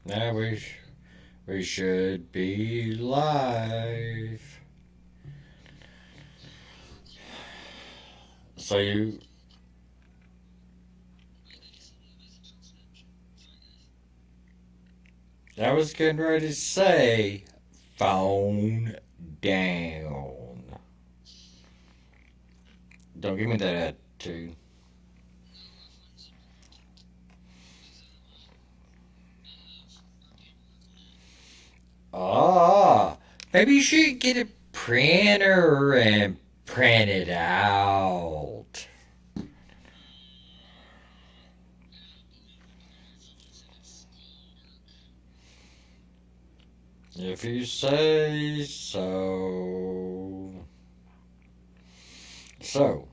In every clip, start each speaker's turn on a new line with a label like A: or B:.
A: Now we should be live. So you, I was getting ready to say, phone down. Don't give me that attitude. Ah, maybe you should get a printer and print it out. If you say so. So,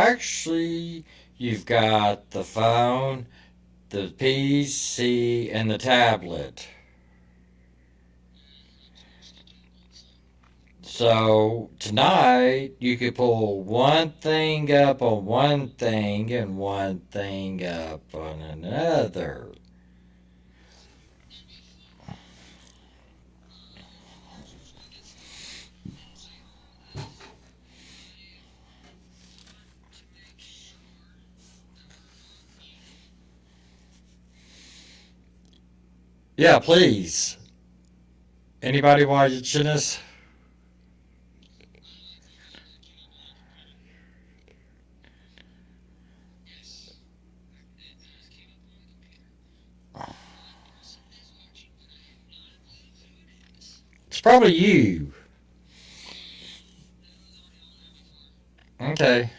A: actually, you've got the phone, the PC, and the tablet. So, tonight, you could pull one thing up on one thing and one thing up on another. Yeah, please. Anybody watching this? It's probably you. Okay.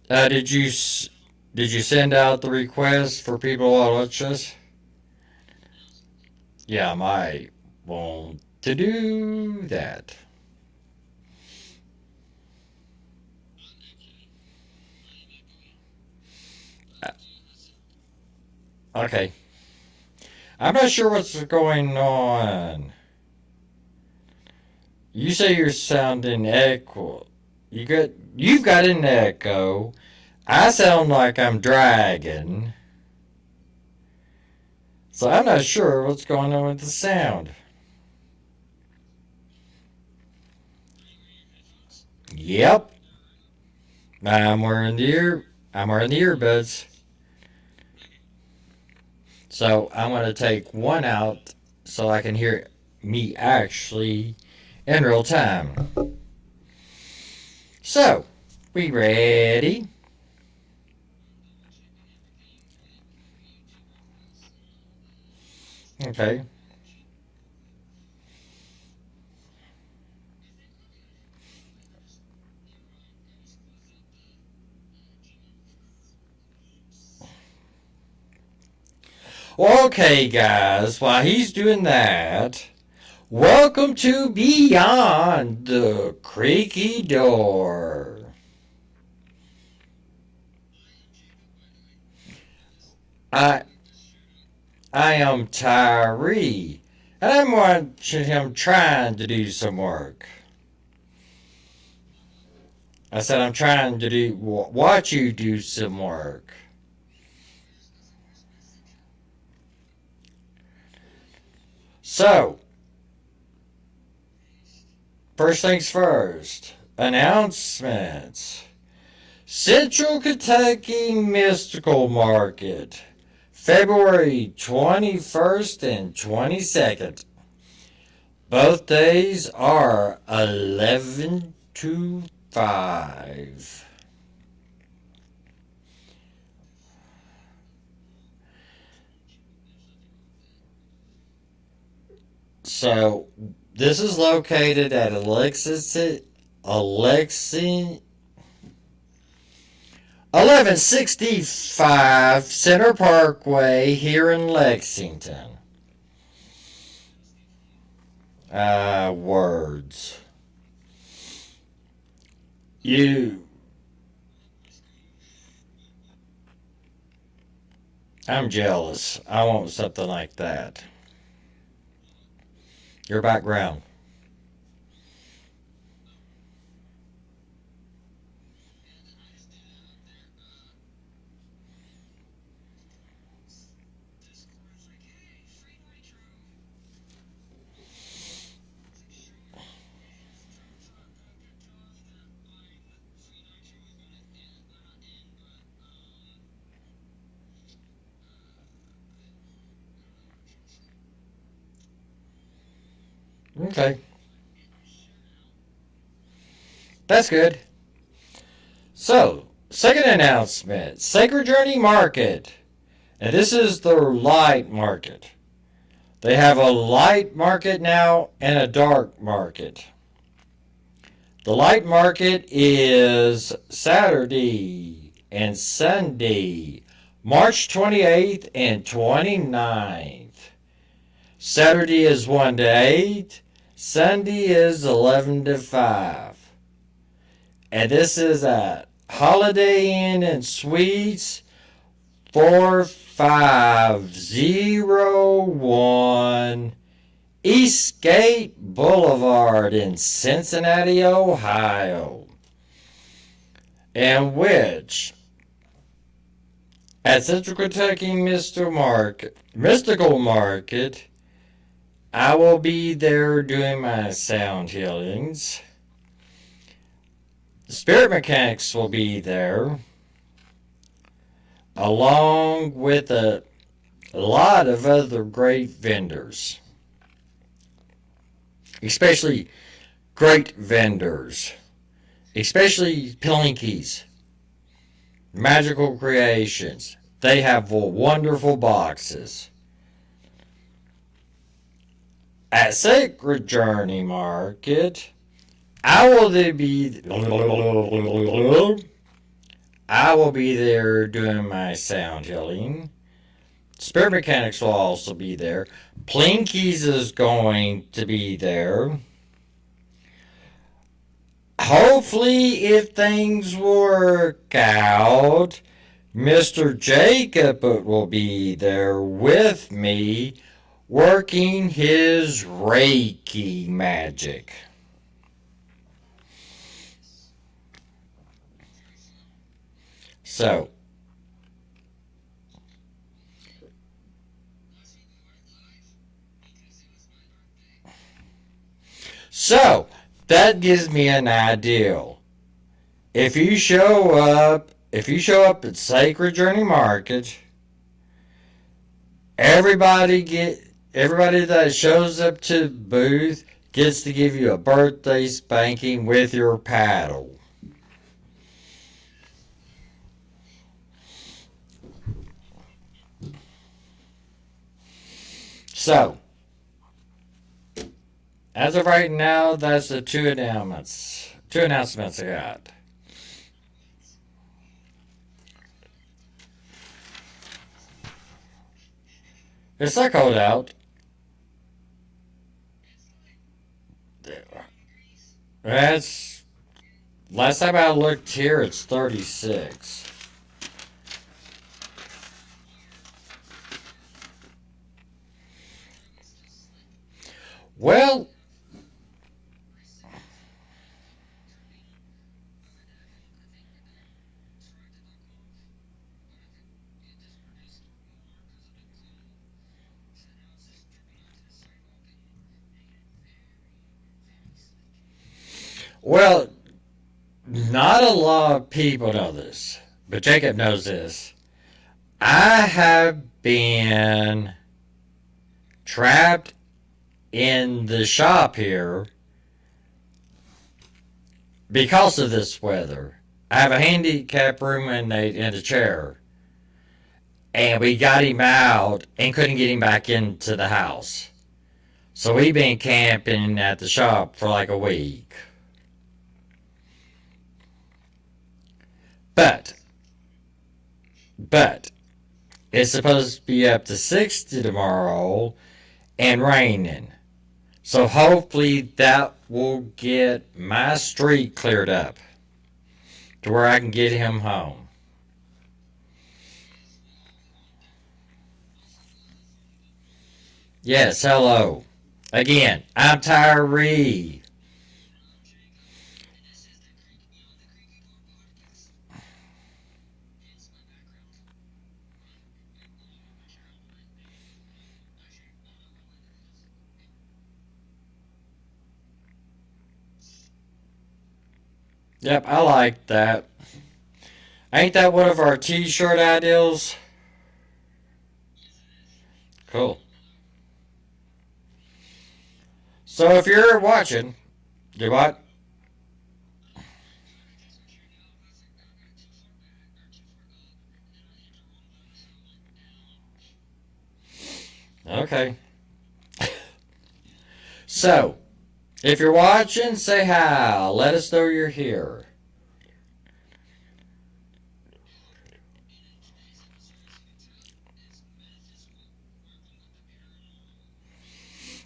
A: Uh, did you did you send out the request for people to watch this? Yeah, I might want to do that. Uh, Okay. I'm not sure what's going on. You say you're sounding echo. You've got an echo. I sound like I'm dragging. So I'm not sure what's going on with the sound. Yep. I'm wearing the earbuds. So I'm gonna take one out so I can hear me actually in real time. So, we ready? Okay. Okay, guys, while he's doing that, welcome to Beyond the Creaky Door. I I am Tyree, and I'm watching him trying to do some work. I said I'm trying to watch you do some work. So, first things first, announcements. Central Kentucky Mystical Market, February 21st and 22nd. Both days are 11 to 5. So, this is located at Alexi 1165 Center Parkway here in Lexington. Words. You. I'm jealous. I want something like that. Your background. Okay. That's good. So, second announcement Sacred Journey Market. And this is the light market. They have a light market now and a dark market. The light market is Saturday and Sunday, March 28th and 29th. Saturday is 1 to 8, Sunday is 11 to 5. And this is at Holiday Inn and Suites 4501 Eastgate Boulevard in Cincinnati, Ohio. And which, at Central Kentucky Mystical Market, I will be there doing my sound healings. The Spirit Mechanics will be there, along with a lot of other great vendors. Especially great vendors. Especially Plinkies. Magical Creations. They have wonderful boxes. At Sacred Journey Market, I will be there doing my sound healing. Spirit Mechanics will also be there. Plinkies is going to be there. Hopefully, if things work out, Mr. Jacob will be there with me working his Reiki magic. So, that gives me an idea. If you show up at Sacred Journey Market, everybody that shows up to the booth gets to give you a birthday spanking with your paddle. So, as of right now, that's the two announcements. Two announcements I got. It's not cold out. That's last time I looked here, it's 36. Well, well, not a lot of people know this, but Jacob knows this. I have been trapped in the shop here because of this weather. I have a handicap room in a chair, and we got him out and couldn't get him back into the house. So we've been camping at the shop for like a week. But, but, it's supposed to be up to 60 tomorrow and raining. So hopefully that will get my street cleared up to where I can get him home. Yes, hello. Again, I'm Tyree. Yep, I like that. Ain't that one of our t-shirt ideals? Cool. So if you're watching, do what? Okay. So, if you're watching, say hi. Let us know you're here.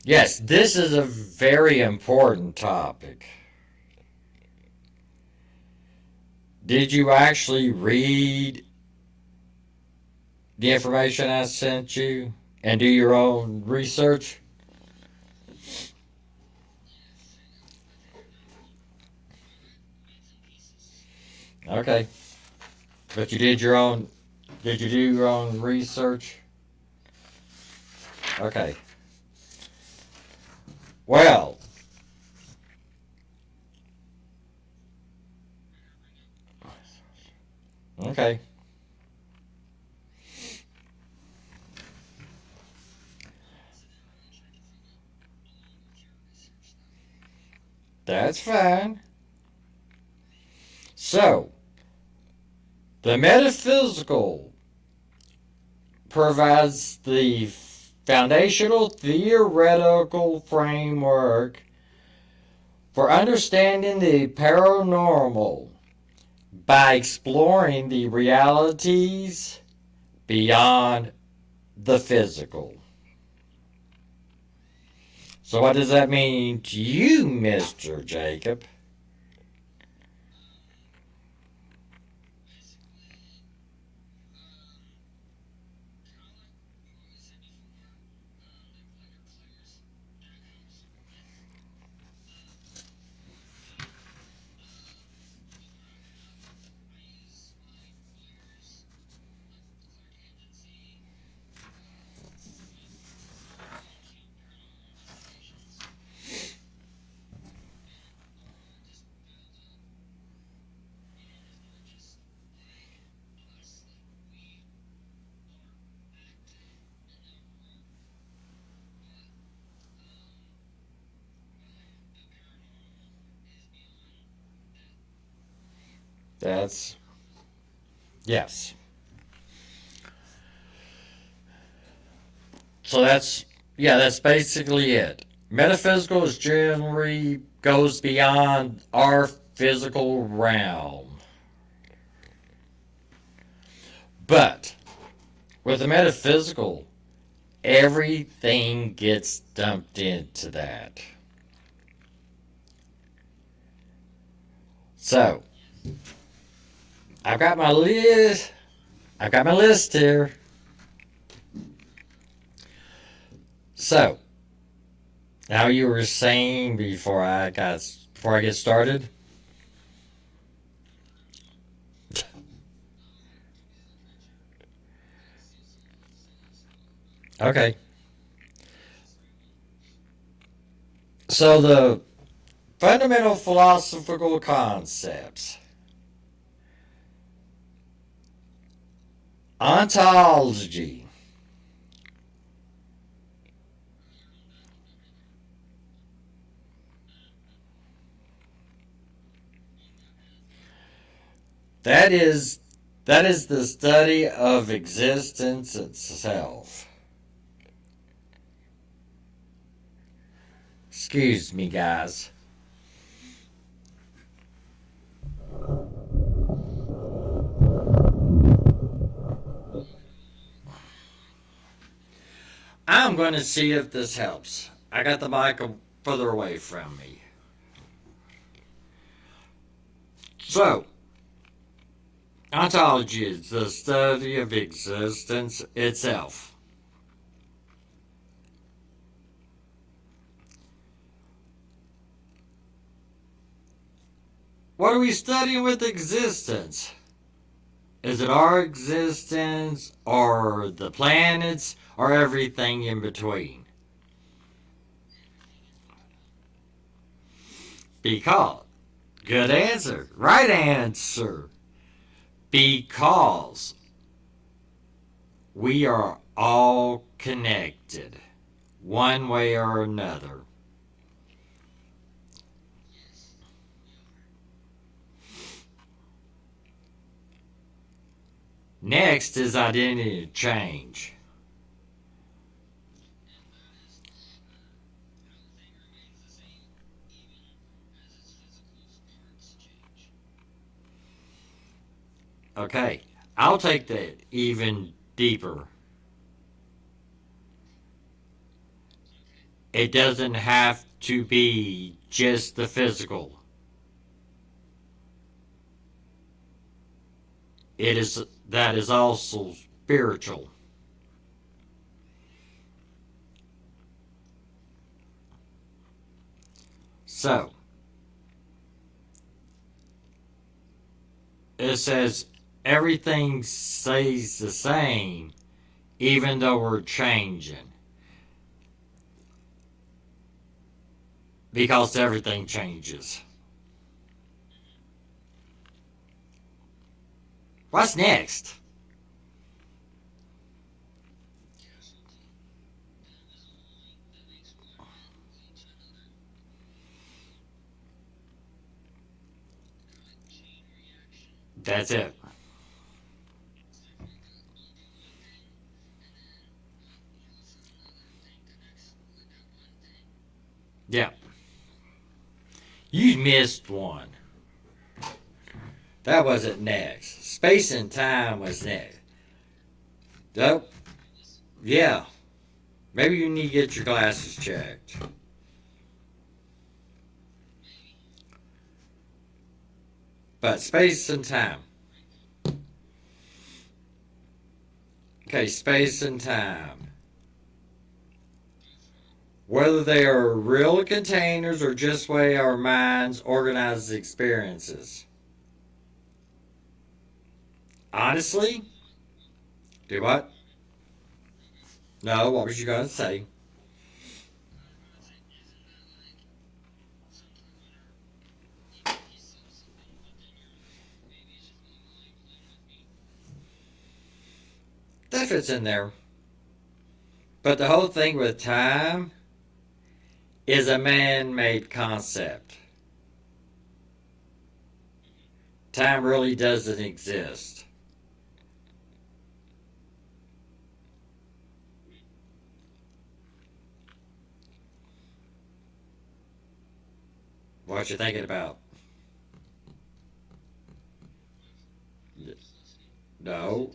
A: Yes, this is a very important topic. Did you actually read the information I sent you and do your own research? Okay. But you did your own. Did you do your own research? Okay. Well, okay. That's fine. So, the metaphysical provides the foundational theoretical framework for understanding the paranormal by exploring the realities beyond the physical. So, what does that mean to you, Mr. Jacob? That's, yes. So yeah, that's basically it. Metaphysical is generally goes beyond our physical realm. But with the metaphysical, everything gets dumped into that. So, I've got my list. I've got my list here. So, now you were saying before I get started. Okay. So the fundamental philosophical concepts. Ontology. That is that is the study of existence itself. Excuse me, guys. I'm going to see if this helps. I got the mic further away from me. So, ontology is the study of existence itself. What are we studying with existence? Is it our existence, or the planets, or everything in between? Because. Good answer. Right answer. Because we are all connected, one way or another. Next is identity change. Okay, I'll take that even deeper. It doesn't have to be just the physical. It is that is also spiritual. So, it says everything stays the same even though we're changing. Because everything changes. What's next? That's it. Yeah. You missed one. That wasn't next. Space and time was next. Oh, yeah. Maybe you need to get your glasses checked. But space and time. Okay, space and time. Whether they are real containers or just way our minds organize experiences. Honestly? Do what? No, what was you going to say? That fits in there. But the whole thing with time is a man made concept. Time really doesn't exist. What you thinking about? No.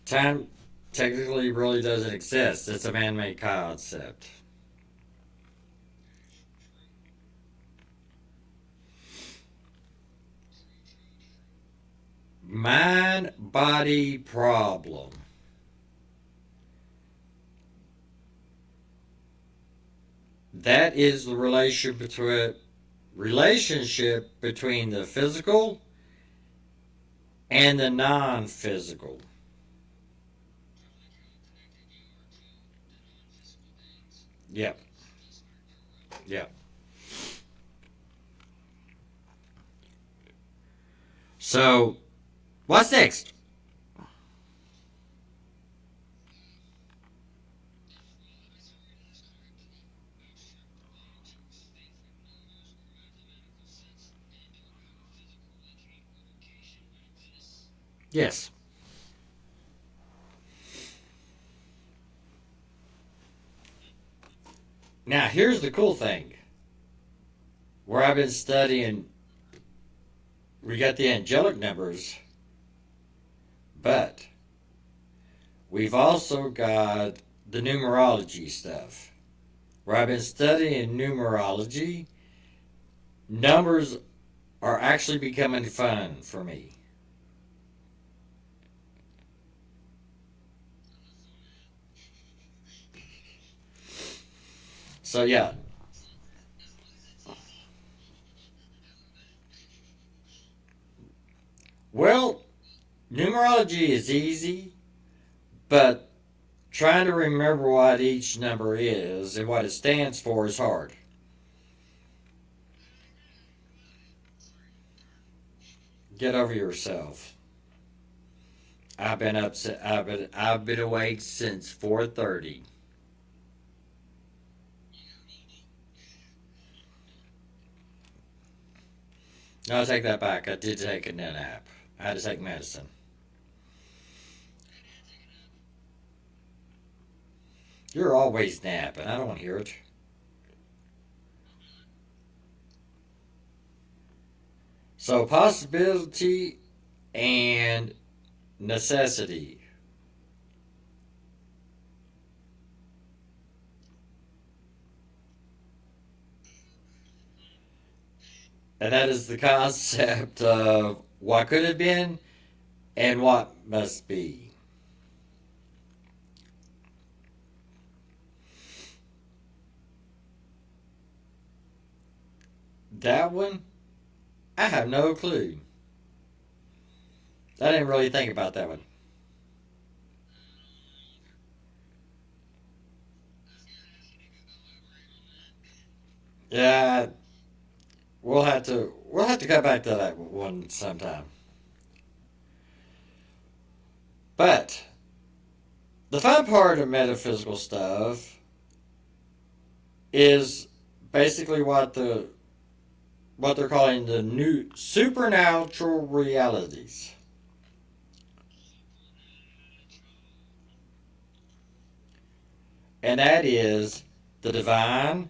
A: Time technically really doesn't exist. It's a man made concept. Mind body problem. That is the relationship between the physical and the non physical. Yep, yep. So, what's next? Yes. Now, here's the cool thing. Where I've been studying, we got the angelic numbers, but we've also got the numerology stuff. Where I've been studying numerology, numbers are actually becoming fun for me. So, yeah, Well, numerology is easy, but trying to remember what each number is and what it stands for is hard. Get over yourself. I've been awake since 4:30. No, I take that back. I did take a nap. I had to take medicine. You're always napping. I don't want to hear it. So possibility and necessity. And that is the concept of what could have been and what must be. That one, I have no clue. I didn't really think about that one. Yeah, we'll have to come back to that one sometime. But the fun part of metaphysical stuff is basically what they're calling the new supernatural realities. And that is the divine,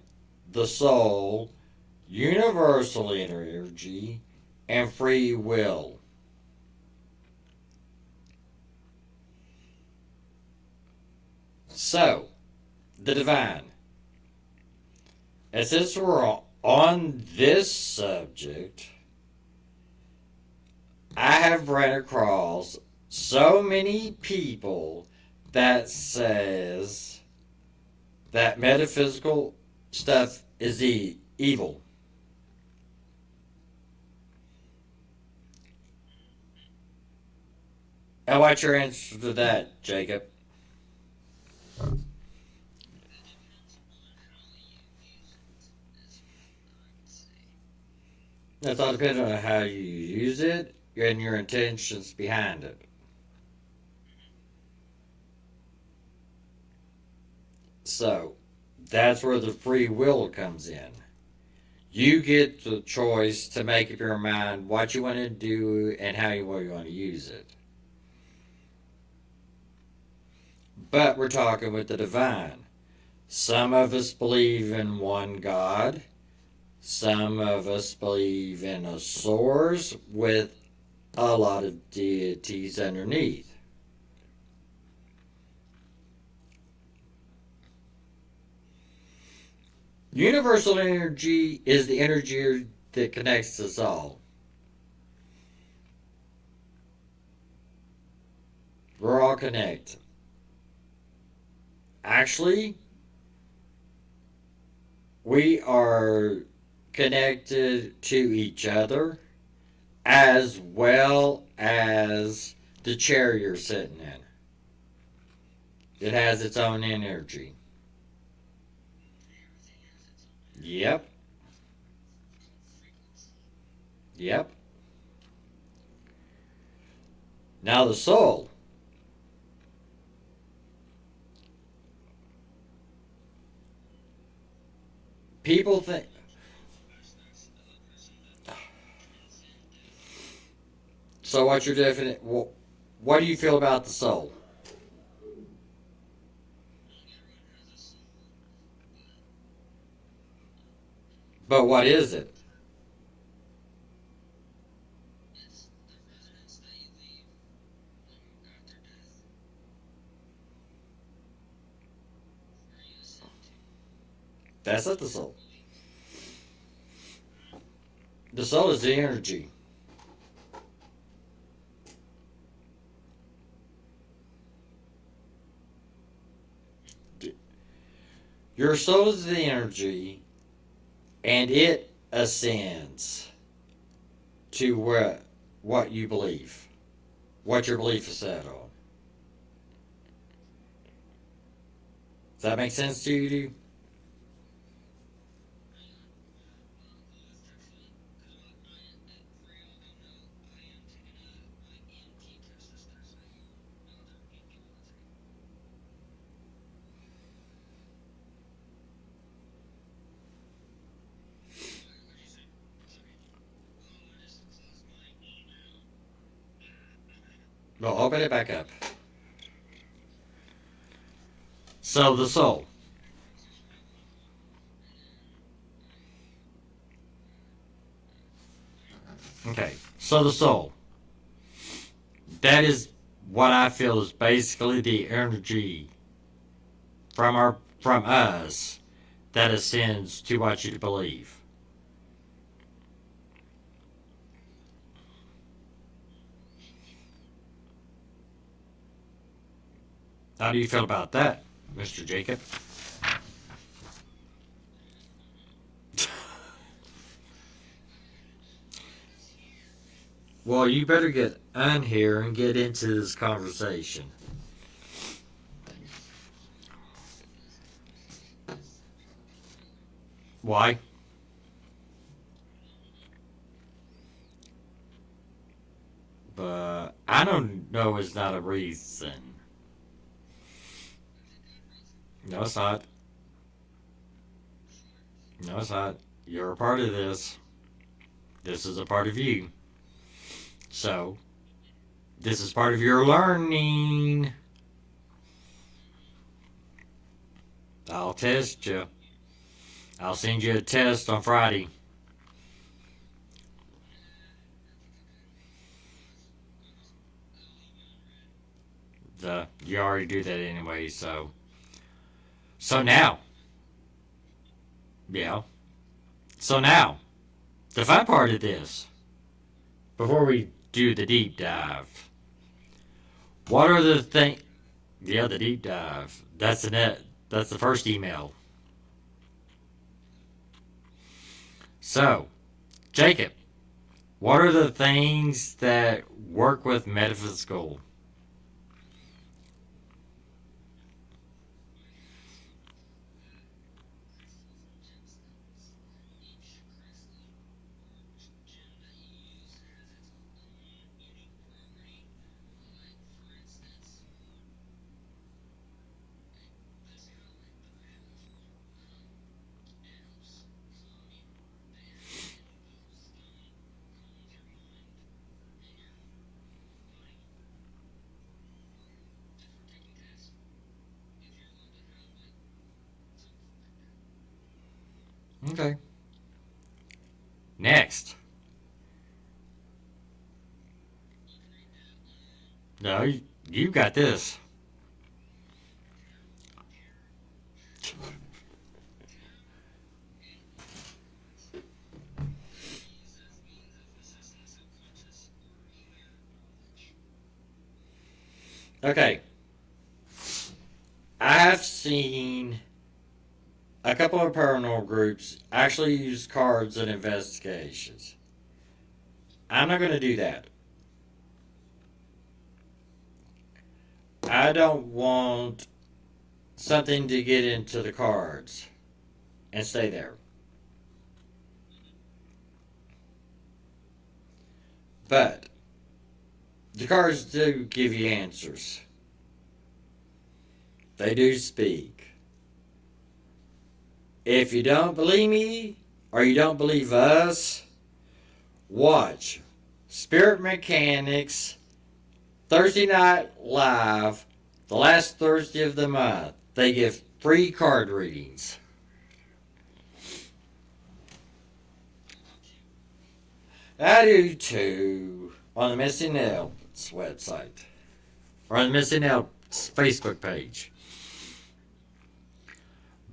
A: the soul, universal energy, and free will. So, the divine. And since we're on this subject, I have ran across so many people that says that metaphysical stuff is evil. And what's your answer to that, Jacob? That's all depending on how you use it and your intentions behind it. So, that's where the free will comes in. You get the choice to make up your mind what you want to do and how you want to use it. But we're talking with the divine. Some of us believe in one God. Some of us believe in a source with a lot of deities underneath. Universal energy is the energy that connects us all. We're all connected. Actually, we are connected to each other as well as the chair you're sitting in. It has its own energy. Yep, yep. Now the soul. People think. So, what's your definite? What do you feel about the soul? But what is it? That's not the soul. The soul is the energy. Your soul is the energy, and it ascends to where? what you believe, what your belief is set on. Does that make sense to you? Well, open it back up. So the soul. Okay. So the soul. That is what I feel is basically the energy from us that ascends to what you believe. How do you feel about that, Mr. Jacob? Well, you better get on here and get into this conversation. Why? But I don't know it's not a reason. No, it's not. No, it's not. You're a part of this. This is a part of you. So, this is part of your learning. I'll test you. I'll send you a test on Friday. You already do that anyway, so. So now. Yeah. So now, the fun part of this, before we do the deep dive, what are the things? Yeah, the deep dive. That's the net. That's the first email. So, Jacob, what are the things that work with metaphysical? Okay. Next. No, you got this. Okay. I've seen a couple of paranormal groups actually use cards in investigations. I'm not going to do that. I don't want something to get into the cards and stay there. But the cards do give you answers. They do speak. If you don't believe me or you don't believe us, watch Spirit Mechanics Thursday Night Live, the last Thursday of the month. They give free card readings. I do too, on the Missing Elves website, or on the Missing Elves Facebook page.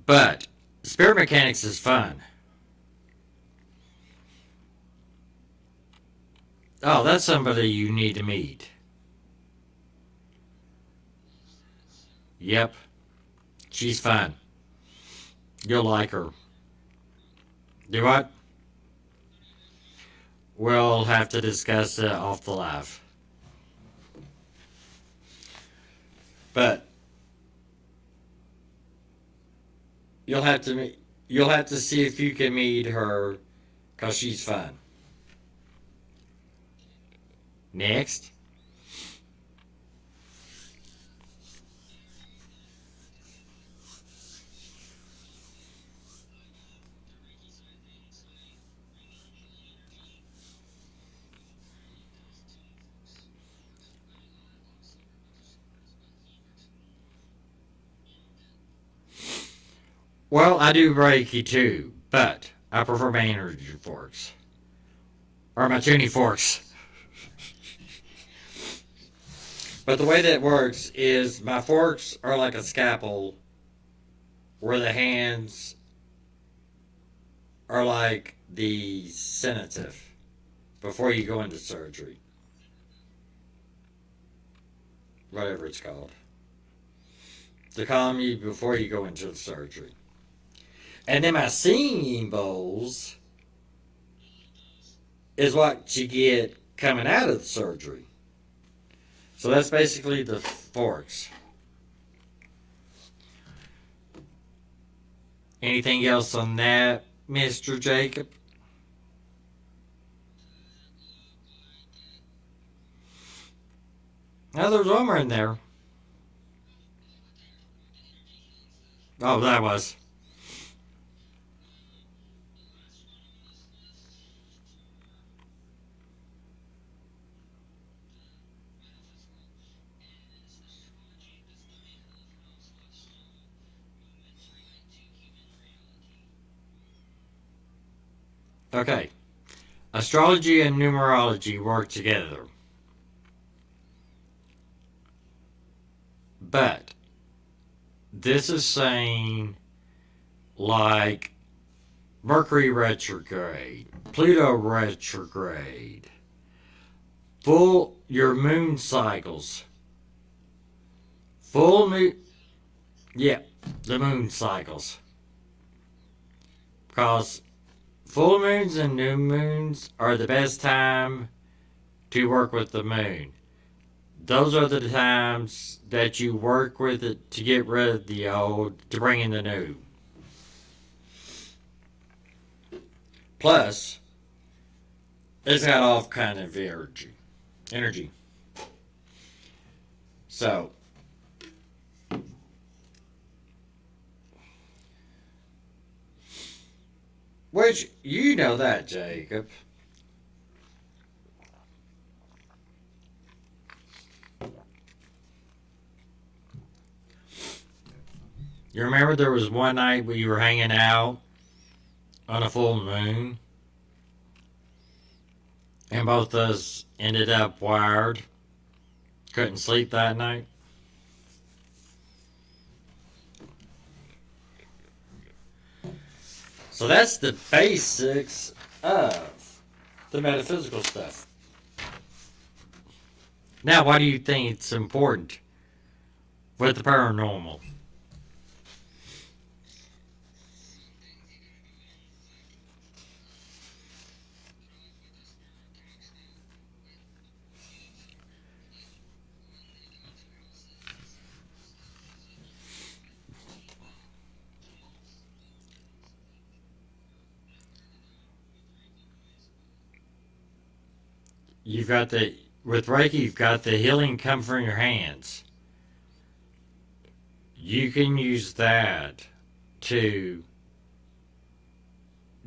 A: But Spirit Mechanics is fun. Oh, that's somebody you need to meet. Yep, she's fun. You'll like her. Do what? we'll have to discuss it off the live. But you'll have to you'll have to see if you can meet her, cause she's fun. Next. Well, I do Reiki too, but I prefer my energy forks. Or my tuning forks. But the way that works is my forks are like a scalpel where the hands are like the sedative before you go into surgery. Whatever it's called. To calm you before you go into the surgery. And then my singing bowls is what you get coming out of the surgery. So that's basically the forks. Anything else on that, Mr. Jacob? Now there's one more in there. Oh, that was. Okay. Astrology and numerology work together. But this is saying like Mercury retrograde, Pluto retrograde, full your moon cycles, full moon, yeah, the moon cycles. Because full moons and new moons are the best time to work with the moon. Those are the times that you work with it to get rid of the old, to bring in the new. Plus, it's got all kind of energy. So, which you know that, Jacob. You remember there was one night we were hanging out on a full moon, and both of us ended up wired. Couldn't sleep that night. So that's the basics of the metaphysical stuff. Now, why do you think it's important with the paranormal? You've got the with Reiki, you've got the healing come from your hands. You can use that to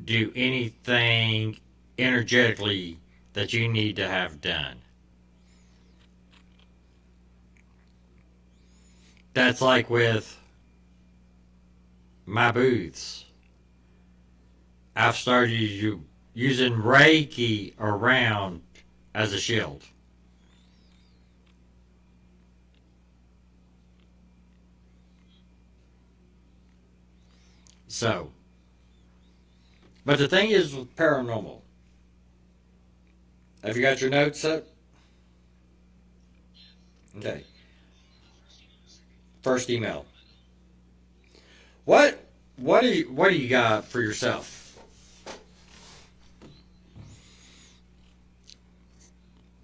A: do anything energetically that you need to have done. That's like with my booths. I've started using Reiki around as a shield. So, but the thing is with paranormal, have you got your notes up? Okay. First email. What what do you got for yourself?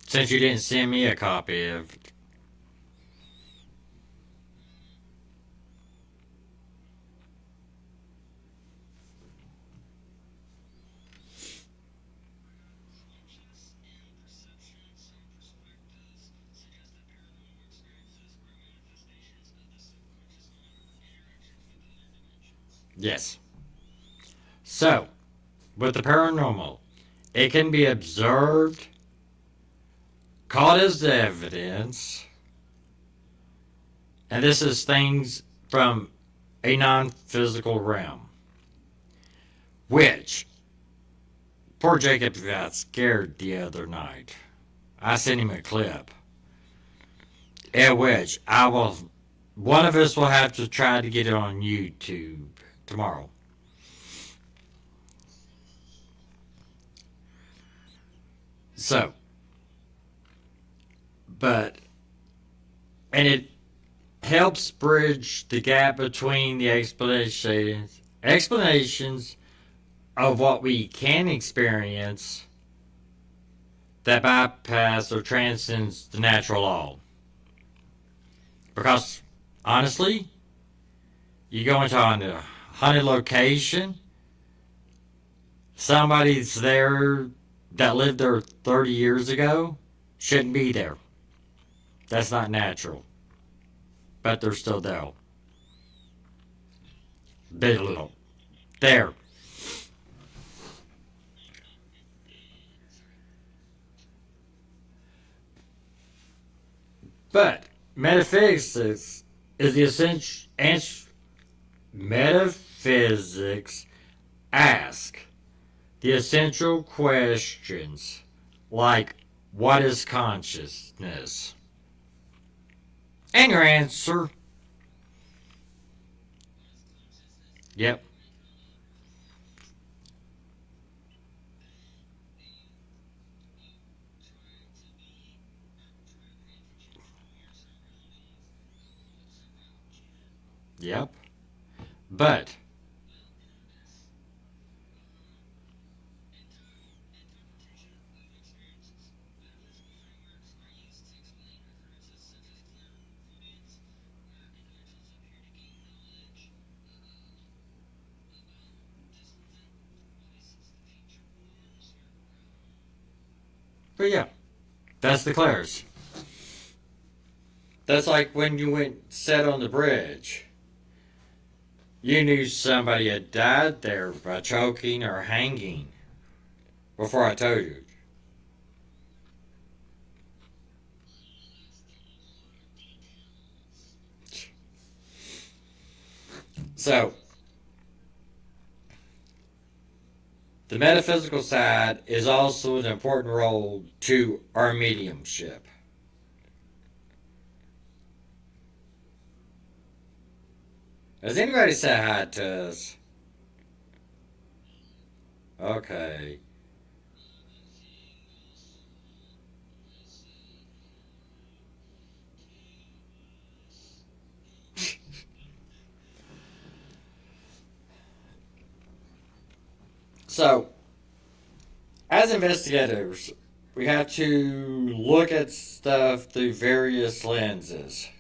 A: Since you didn't send me a copy of it. Yes. So, with the paranormal, it can be observed, caught as evidence, and this is things from a non physical realm. Which, poor Jacob got scared the other night. I sent him a clip. At which one of us will have to try to get it on YouTube tomorrow. So, but, and it helps bridge the gap between the explanations of what we can experience that bypass or transcends the natural law. Because, honestly, you go into a haunted location, somebody's there that lived there 30 years ago shouldn't be there. That's not natural. But they're still there. Big little. There. But metaphysics is the essential answer. Metaphysics ask the essential questions like what is consciousness? And your answer. Yep. Yep. But yeah, that's the Claire's. That's like when you went sat on the bridge. You knew somebody had died there by choking or hanging before I told you. So, the metaphysical side is also an important role to our mediumship. Has anybody said hi to us? Okay. So, as investigators, we have to look at stuff through various lenses.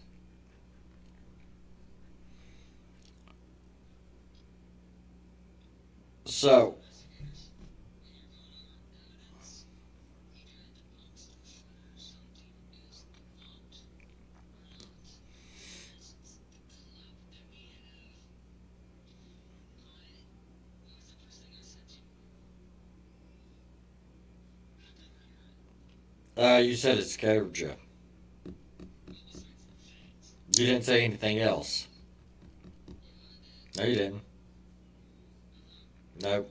A: So, you said it scared you. You didn't say anything else. No, you didn't. Nope.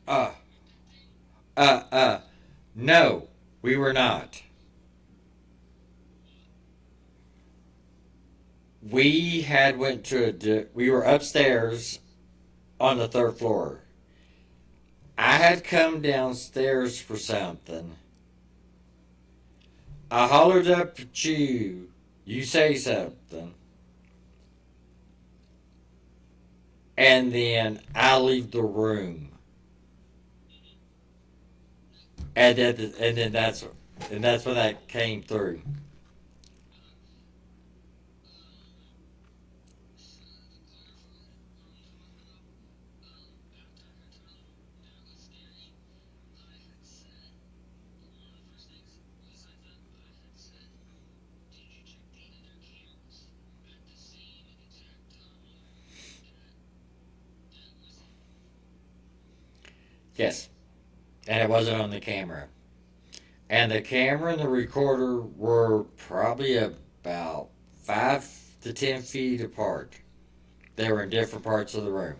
A: Uh, uh, uh. No, we were not. We had went to we were upstairs on the third floor. I had come downstairs for something. I hollered up at you. You say something. and then I leave the room, and then that's when that came through. Yes, and it wasn't on the camera. And the camera and the recorder were probably about 5 to 10 feet apart. They were in different parts of the room.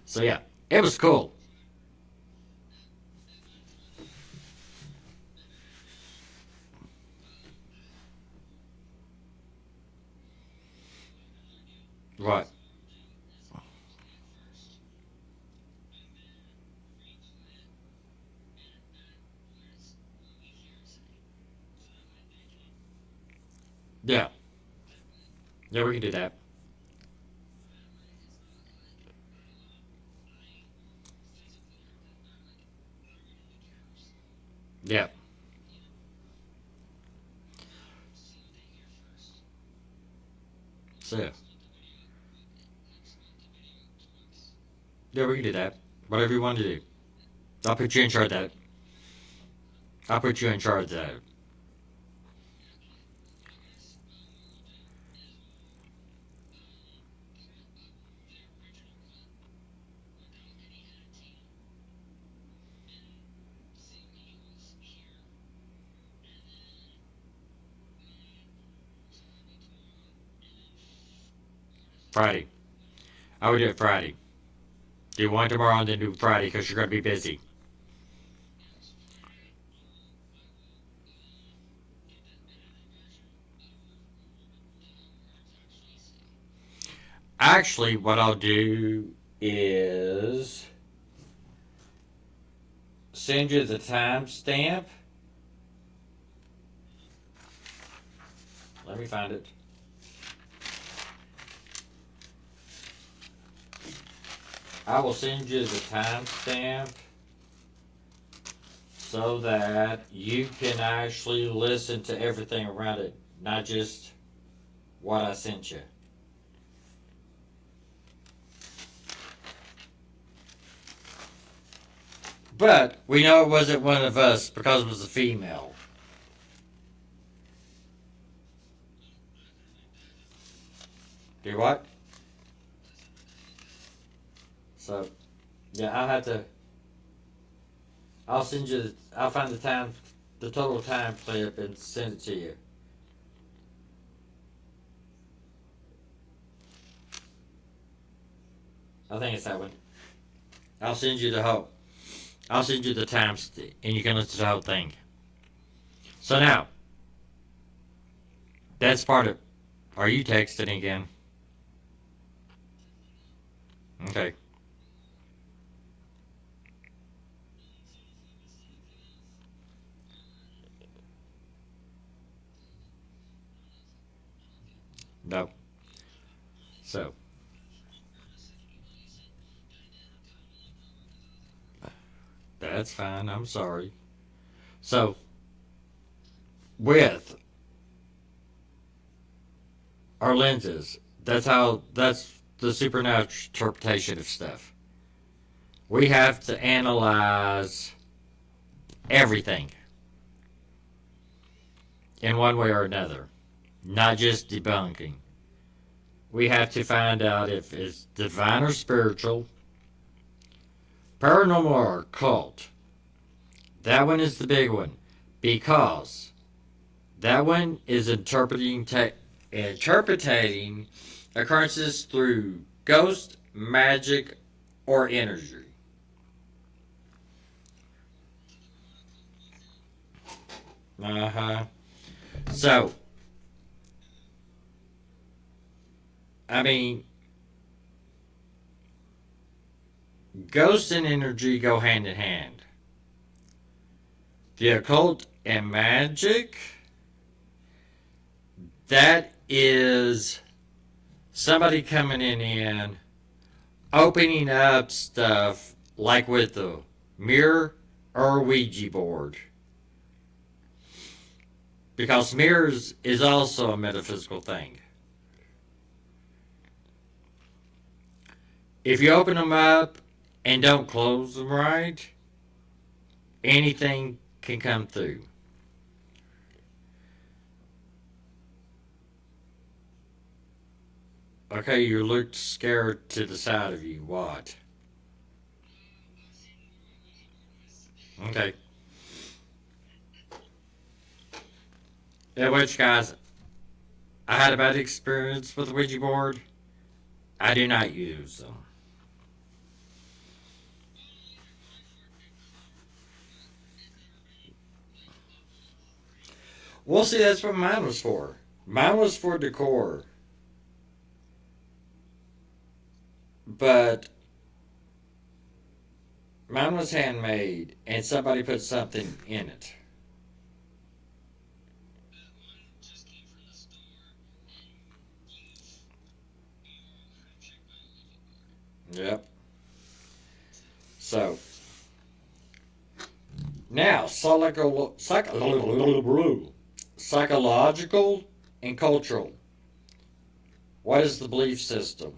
A: So yeah, it was cool. Right. Yeah. Yeah, we can do that. Yeah. So yeah. Yeah, we can do that. Whatever you want to do. I'll put you in charge of that. I'll put you in charge of that. Friday. I would do it Friday. Do one tomorrow and then do Friday because you're going to be busy. Actually, what I'll do is send you the timestamp. Let me find it. I will send you the timestamp so that you can actually listen to everything around it, not just what I sent you. But we know it wasn't one of us because it was a female. Do what? So, yeah, I'll have to. I'll send you. I'll find the time, the total time clip, and send it to you. I think it's that one. I'll send you the whole. I'll send you the times, and you can listen to the whole thing. So now, that's part of. Are you texting again? Okay. No. So that's fine. I'm sorry. So with our lenses, that's the supernatural interpretation of stuff. We have to analyze everything in one way or another, not just debunking. We have to find out if it's divine or spiritual, paranormal or occult. That one is the big one because that one is interpreting occurrences through ghost, magic, or energy. Uh huh. So, I mean, ghost and energy go hand in hand. The occult and magic, that is somebody coming in, opening up stuff like with a mirror or a Ouija board. Because mirrors is also a metaphysical thing. If you open them up and don't close them right, anything can come through. Okay, you looked scared to the side of you. What? Okay. Yeah, which guys, I had a bad experience with the Ouija board. I do not use them. Well, see, that's what mine was for. Mine was for decor, but mine was handmade, and somebody put something in it. Yep. So now, psychological and cultural. What is the belief system?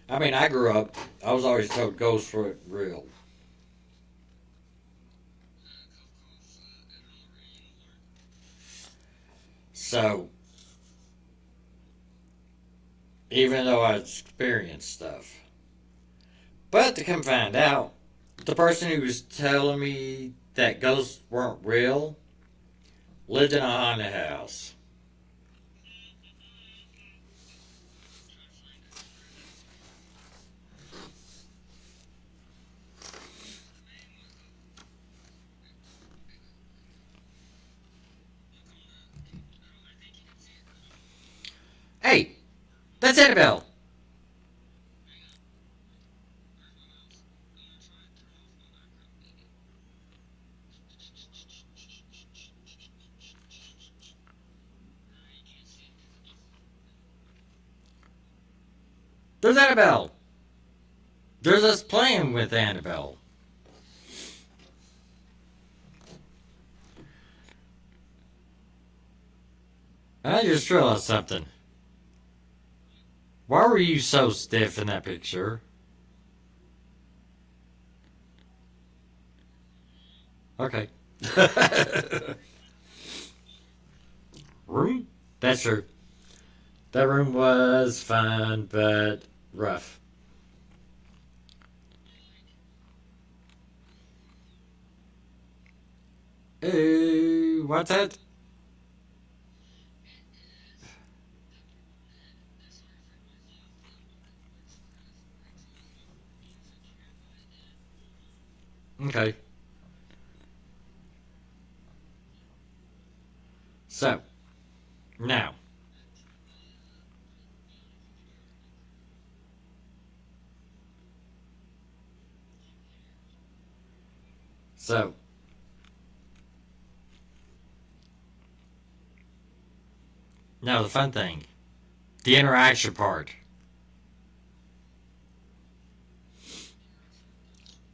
A: I mean, I grew up. I was always told ghosts were real. So even though I experienced stuff, but to come find out, the person who was telling me that ghosts weren't real lived in a haunted house. Hey, that's Annabelle. There's Annabelle. There's us playing with Annabelle. I just realized something. Why were you so stiff in that picture? Okay. Room? That's true. That room was fun, but rough. Hey, what's that? Okay. So, now. So, now the fun thing. The interaction part.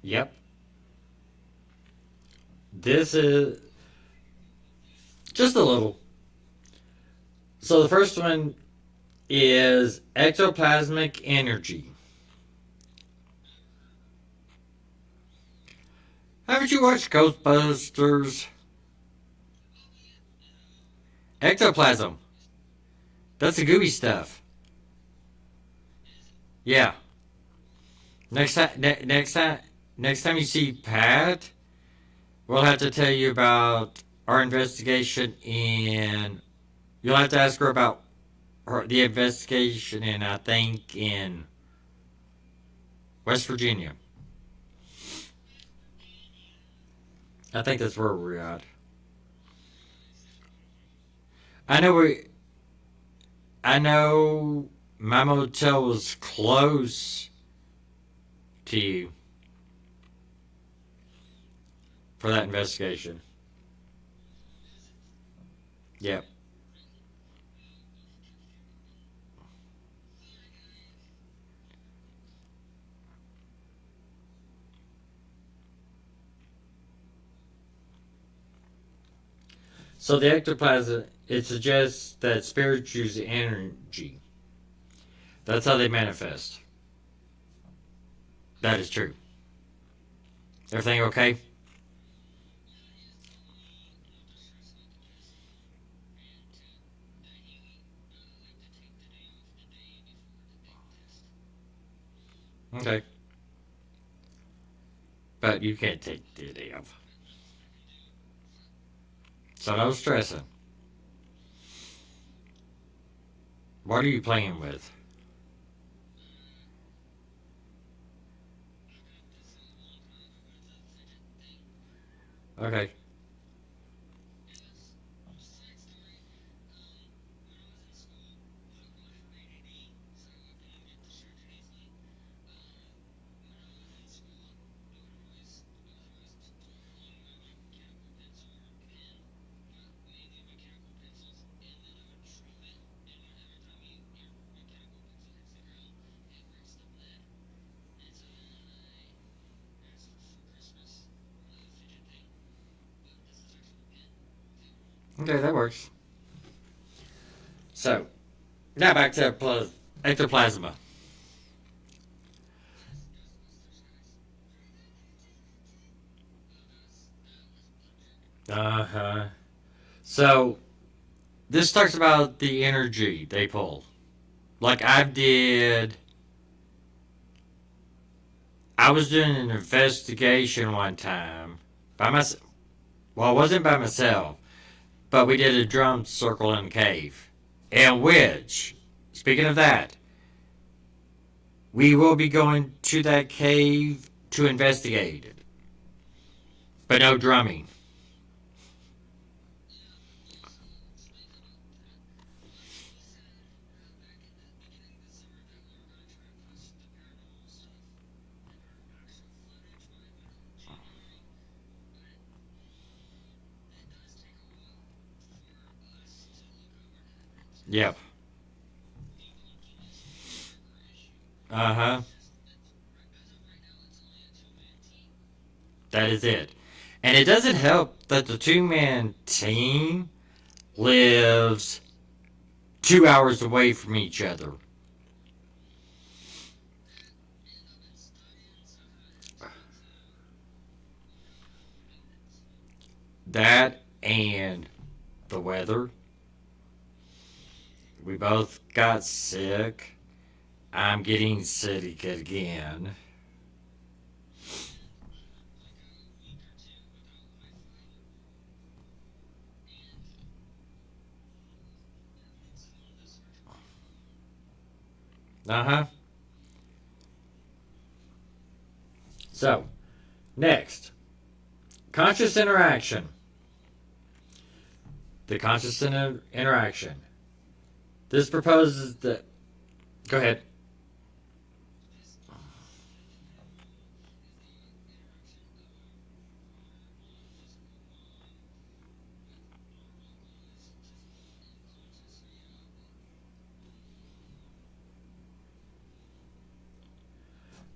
A: Yep. This is just a little. So the first one is ectoplasmic energy. Haven't you watched Ghostbusters? Ectoplasm. That's the gooey stuff. Yeah. Next time, next time you see Pat, we'll have to tell you about our investigation in. You'll have to ask her about the investigation in, I think, in West Virginia. I think that's where we're at. I know we. I know. my motel was close to you for that investigation. Yep. So the ectoplasm, it suggests that spirits use energy. That's how they manifest. That is true. Everything okay? Okay. But you can't take the day off. So no stressing. What are you playing with? Okay. Okay, that works. So, now back to ectoplasma. Uh huh. So, this talks about the energy they pull. Like I was doing an investigation one time by myself. Well, it wasn't by myself, but we did a drum circle in a cave. And which, speaking of that, we will be going to that cave to investigate it. But no drumming. Yep. Uh huh. That is it. And it doesn't help that the two-man team lives 2 hours away from each other. That and the weather. We both got sick. I'm getting sick again. Uh huh. So, next, conscious interaction. The conscious interaction. This proposes that. Go ahead.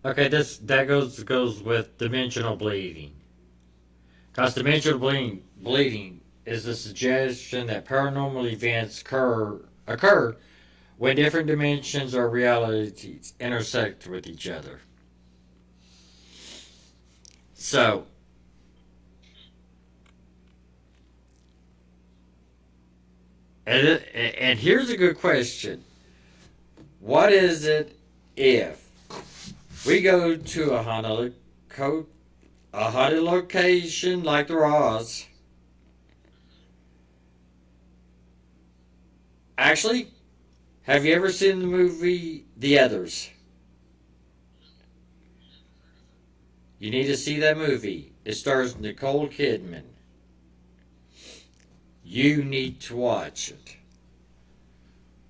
A: Okay, this that goes with dimensional bleeding. Because dimensional bleeding is the suggestion that paranormal events occur when different dimensions or realities intersect with each other. So, and here's a good question: what is it if we go to a haunted location like the Ross? Actually, have you ever seen the movie The Others? You need to see that movie. It stars Nicole Kidman. You need to watch it.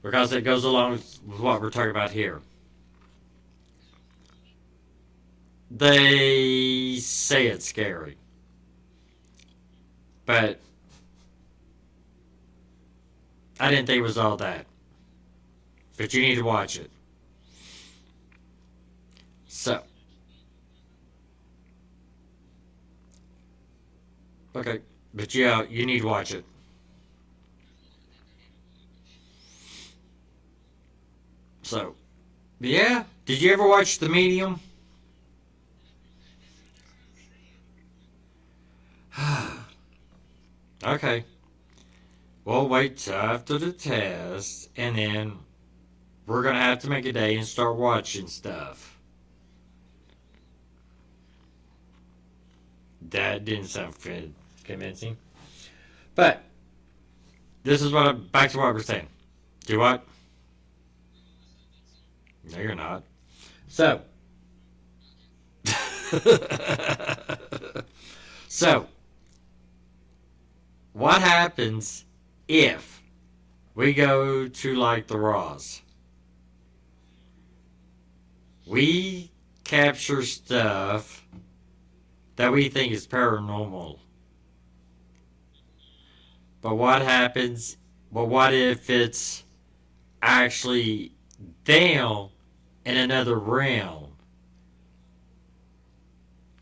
A: because it goes along with what we're talking about here. They say it's scary, but I didn't think it was all that. But you need to watch it. So, okay. But yeah, you need to watch it. So, yeah. Did you ever watch The Medium? Okay. We'll wait till after the test, and then we're gonna have to make a day and start watching stuff. That didn't sound convincing. But this is back to what we're saying. Do what? No, you're not. So, so what happens if we go to like the Raws? We capture stuff that we think is paranormal. But what happens? But what if it's actually them in another realm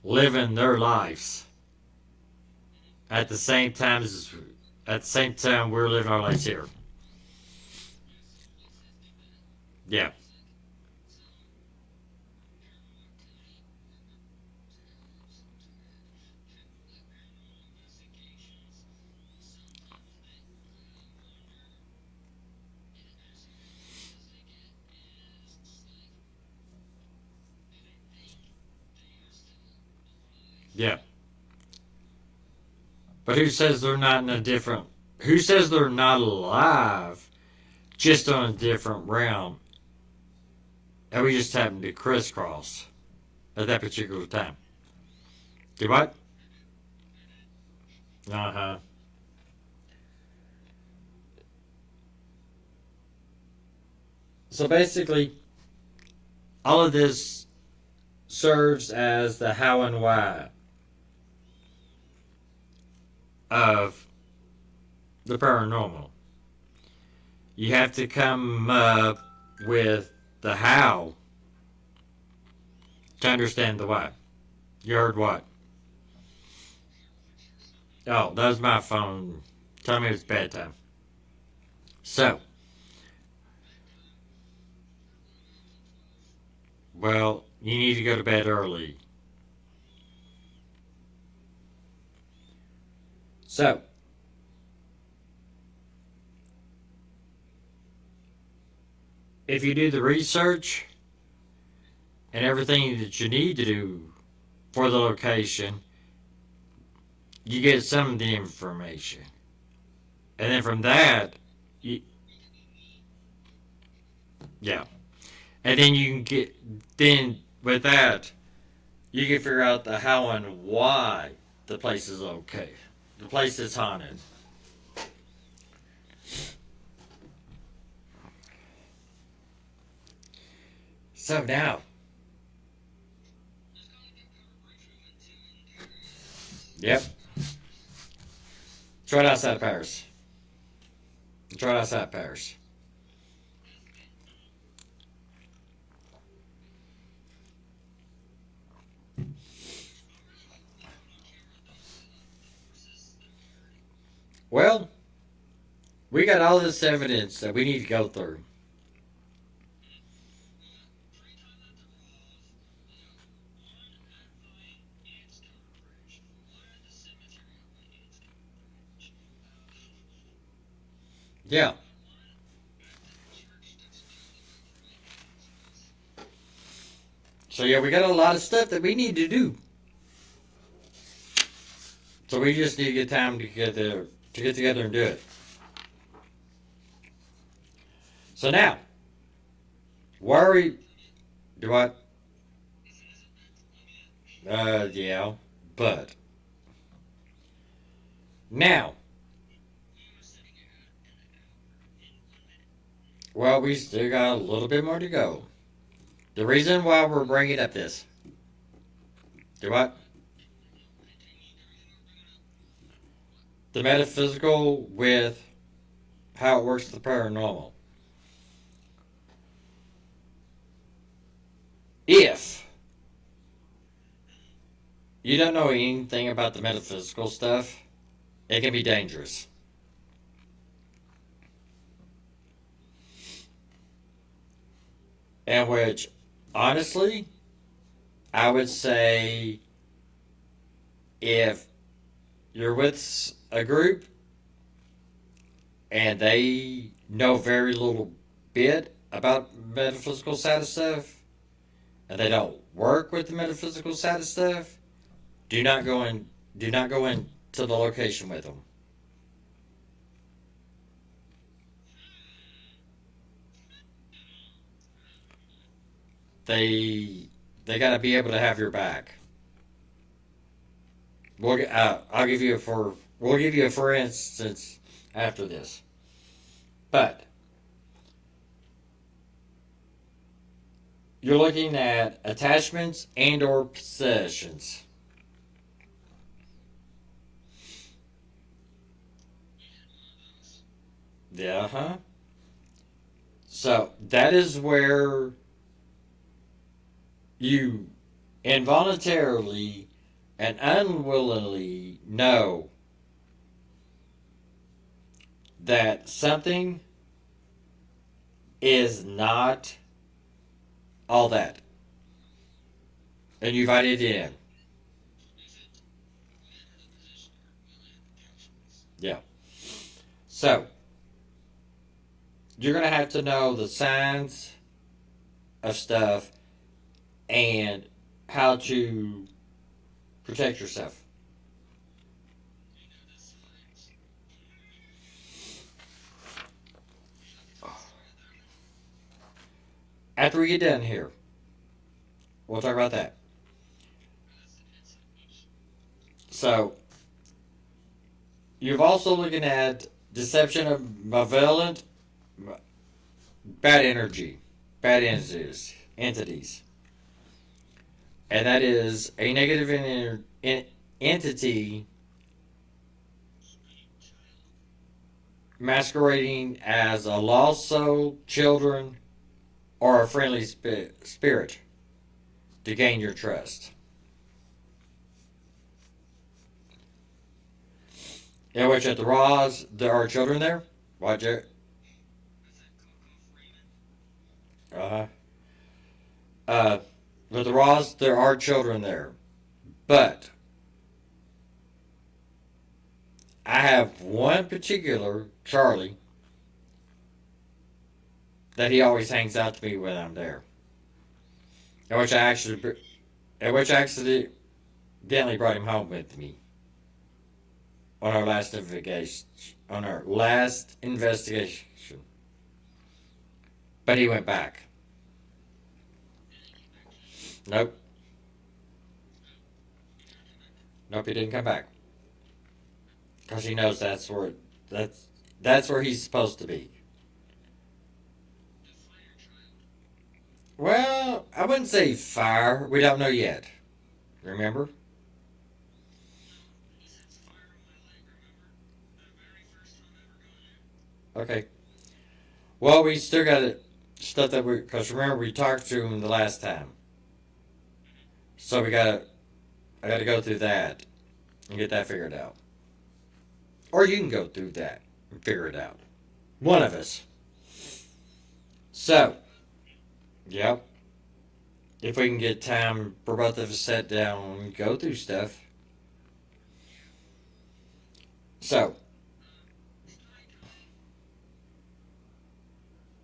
A: living their lives at the same time we're living our lives here? Yeah. Yeah. But who says they're not in a different who says they're not alive just on a different realm and we just happen to crisscross at that particular time? Do what? Uh-huh. So basically all of this serves as the how and why of the paranormal. You have to come up with the how to understand the why. You heard what? Oh, that was my phone. Tell me it's bedtime. So, well, you need to go to bed early. So, if you do the research and everything that you need to do for the location, you get some of the information. And then from that, you, yeah. And then you can then with that, you can figure out the how and why the place is okay. The place is haunted. So now, yep, it's right outside of Paris. It's right outside Paris. Well, we got all this evidence that we need to go through. Yeah. So yeah, we got a lot of stuff that we need to do. So we just need to get time to get together and do it. So now, worry. Do I? Yeah. But now, Well, we still got a little bit more to go. The reason why we're bringing up this. Do what? The metaphysical with how it works with the paranormal. If you don't know anything about the metaphysical stuff, it can be dangerous. And which, honestly, I would say if you're with a group and they know very little bit about metaphysical side of stuff and they don't work with the metaphysical side of stuff, do not go in do not go into the location with them. They they got to be able to have your back. I'll give you a for we'll give you a for instance after this. But you're looking at attachments and or possessions. Yeah, huh? So that is where you involuntarily and unwillingly know that something is not all that, and you invite it in. Yeah. So you're gonna have to know the signs of stuff and how to protect yourself. After we get done here, we'll talk about that. So you've also looking at deception of malevolent bad energy, bad entities, and that is a negative entity masquerading as a lost soul, children, or a friendly spirit to gain your trust. In which at the Raws there are children there. Watch it. Uh, uh, with the Raws there are children there, but I have one particular Charlie that he always hangs out to me when I'm there. In which I actually, in which I accidentally brought him home with me on our last investigation. On our last investigation, but he went back. Nope, nope, he didn't come back because he knows that's that's where he's supposed to be. Well, I wouldn't say fire. We don't know yet. Remember? Okay. Well, we still got it stuff that we because remember we talked to him the last time, so I gotta go through that and get that figured out, or you can go through that and figure it out. One of us. So, yep. If we can get time for both of us to sit down and go through stuff. So,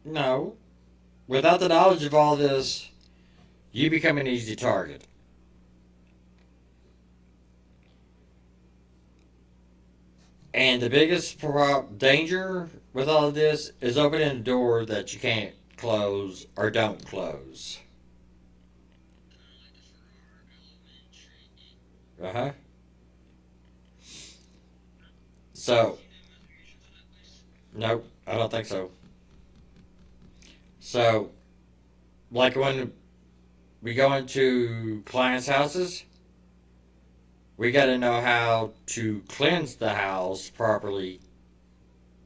A: no. Without the knowledge of all this, you become an easy target. And the biggest danger with all of this is opening a door that you can't close or don't close. Uh huh. So, nope, I don't think so. So, like when we go into clients' houses, we got to know how to cleanse the house properly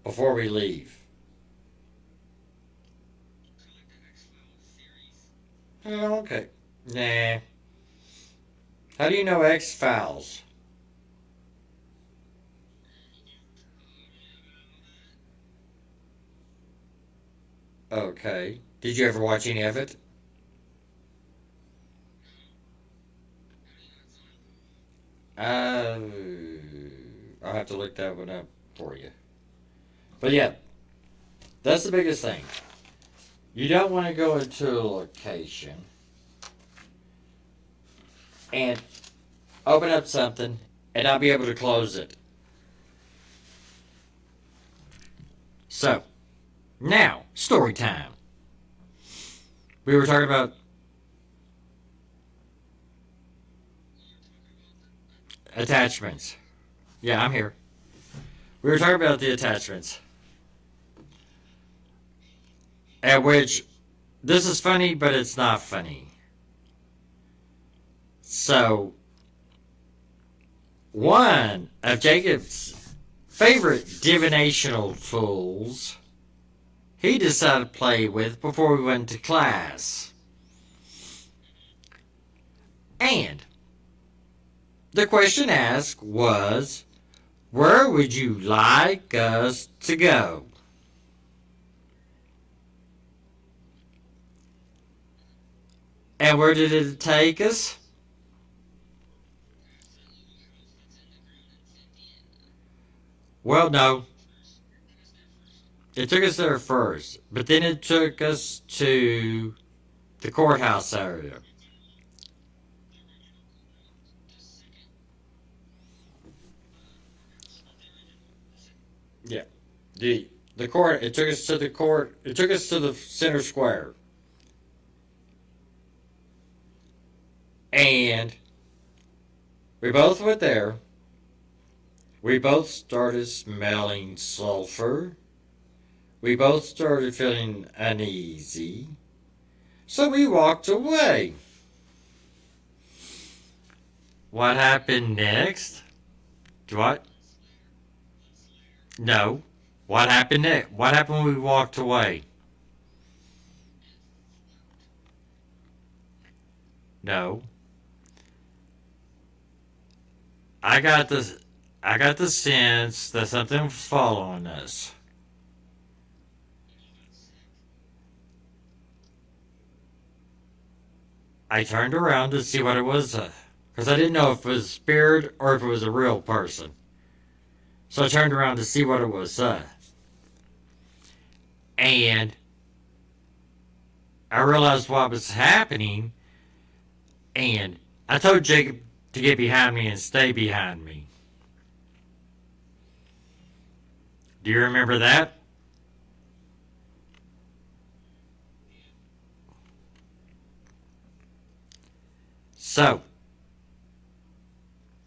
A: before we leave. Oh, okay. Nah. How do you know X Files? Okay. Did you ever watch any of it? Uh, I'll have to look that one up for you. But yeah, that's the biggest thing. You don't want to go into a location and open up something and not be able to close it. So, now, story time. We were talking about attachments. Yeah, I'm here. We were talking about the attachments. At which, this is funny, but it's not funny. So, one of Jacob's favorite divinational tools he decided to play with before we went to class. And the question asked was, where would you like us to go? And where did it take us? Well, no. It took us there first, but then it took us to the courthouse area. Yeah. The court, it took us to the court, it took us to the center square. And we both went there. We both started smelling sulfur. We both started feeling uneasy. So we walked away. What happened next? What? No. What happened next? What happened when we walked away? No. I got the I got the sense that something was following us. I turned around to see what it was, because I didn't know if it was a spirit or if it was a real person. So I turned around to see what it was, and I realized what was happening, and I told Jacob to get behind me and stay behind me. Do you remember that? So,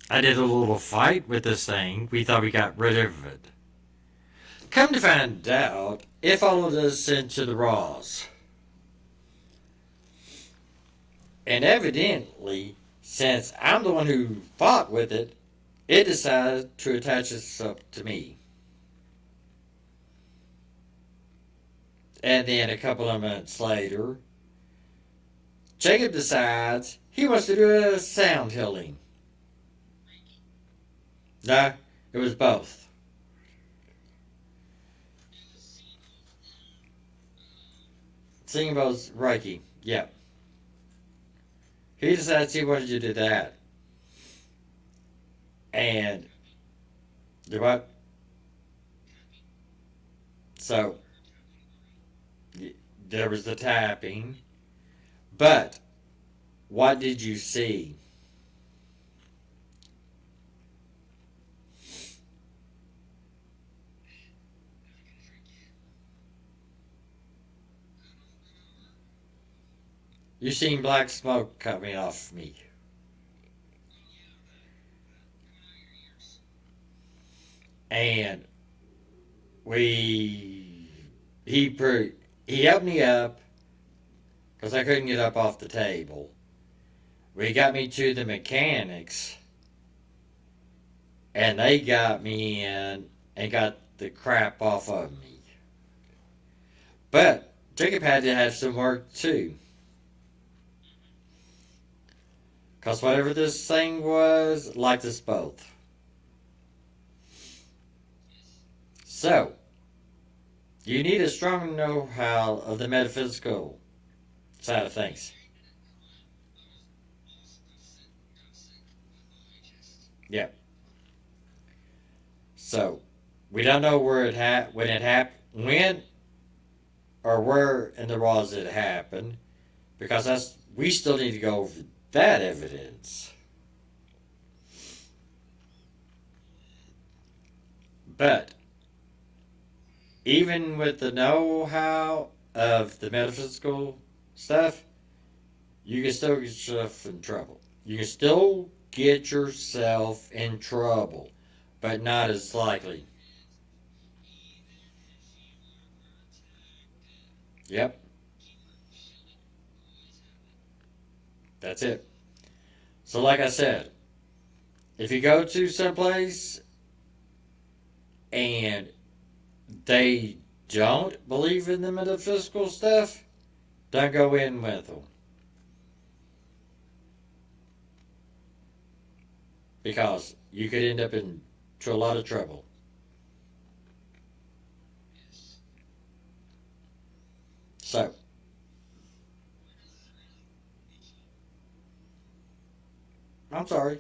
A: I did a little fight with this thing. We thought we got rid of it. Come to find out, it followed us into the Raws. And evidently, since I'm the one who fought with it, it decided to attach itself to me. And then a couple of minutes later, Jacob decides he wants to do a sound healing. No, it was both. Singing about Reiki, yeah. He decides he wanted to do that. And, do what? So, there was the tapping. But, what did you see? You seen black smoke coming off me. And we, he, He helped me up because I couldn't get up off the table. We got me to the mechanics, and they got me in and got the crap off of me. But Jacob had to have some work too. Because whatever this thing was, liked us both. So, you need a strong know how of the metaphysical side of things. Yeah. So, we don't know where when it happened, when or where in the was it happened, because we still need to go over that evidence. But even with the know-how of the metaphysical stuff, you can still get yourself in trouble. You can still get yourself in trouble, but not as likely. Yep, that's it. So, like I said, if you go to someplace and they don't believe in the metaphysical stuff, don't go in with them because you could end up into a lot of trouble. So, I'm sorry.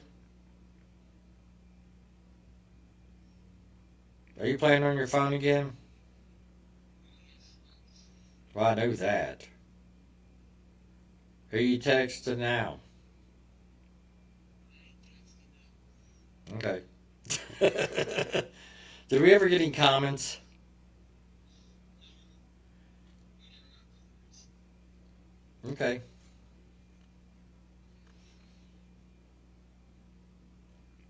A: Are you playing on your phone again? Well, I know that. Who you texting now? Okay. Did we ever get any comments? Okay.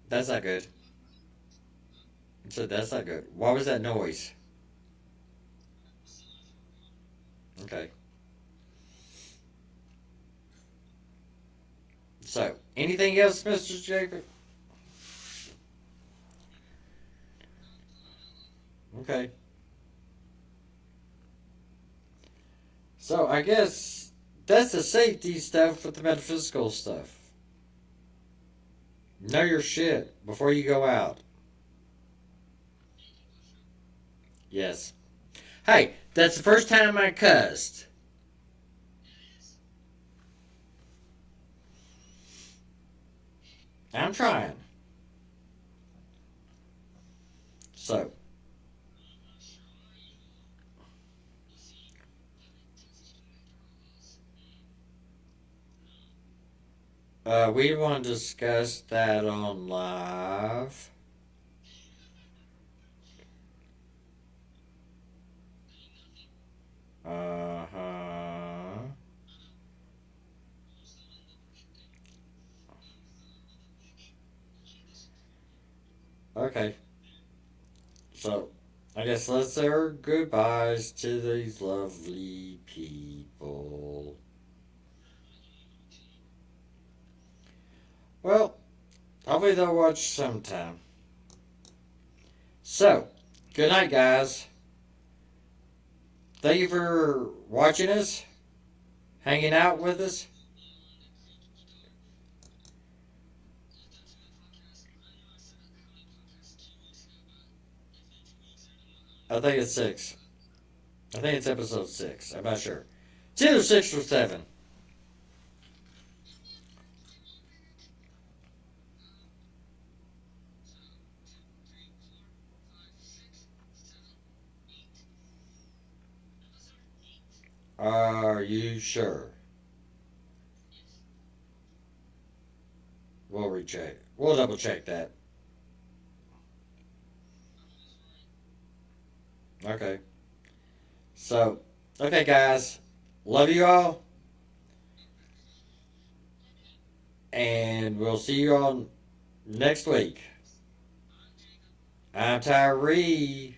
A: That's not good. So that's not good. Why was that noise? Okay. So, anything else, Mr. Jacob? Okay. So, I guess that's the safety stuff with the metaphysical stuff. Know your shit before you go out. Yes. Hey, that's the first time I cussed. I'm trying. So, we want to discuss that on live. Uh huh. Okay. So, I guess let's say our goodbyes to these lovely people. Well, hopefully they'll watch sometime. So, good night, guys. Thank you for watching us, hanging out with us. I think it's six. I think it's episode six. I'm not sure. It's either six or seven. Are you sure? We'll recheck. We'll double check that. Okay. So, okay, guys. Love you all. And we'll see you all next week. I'm Tyree.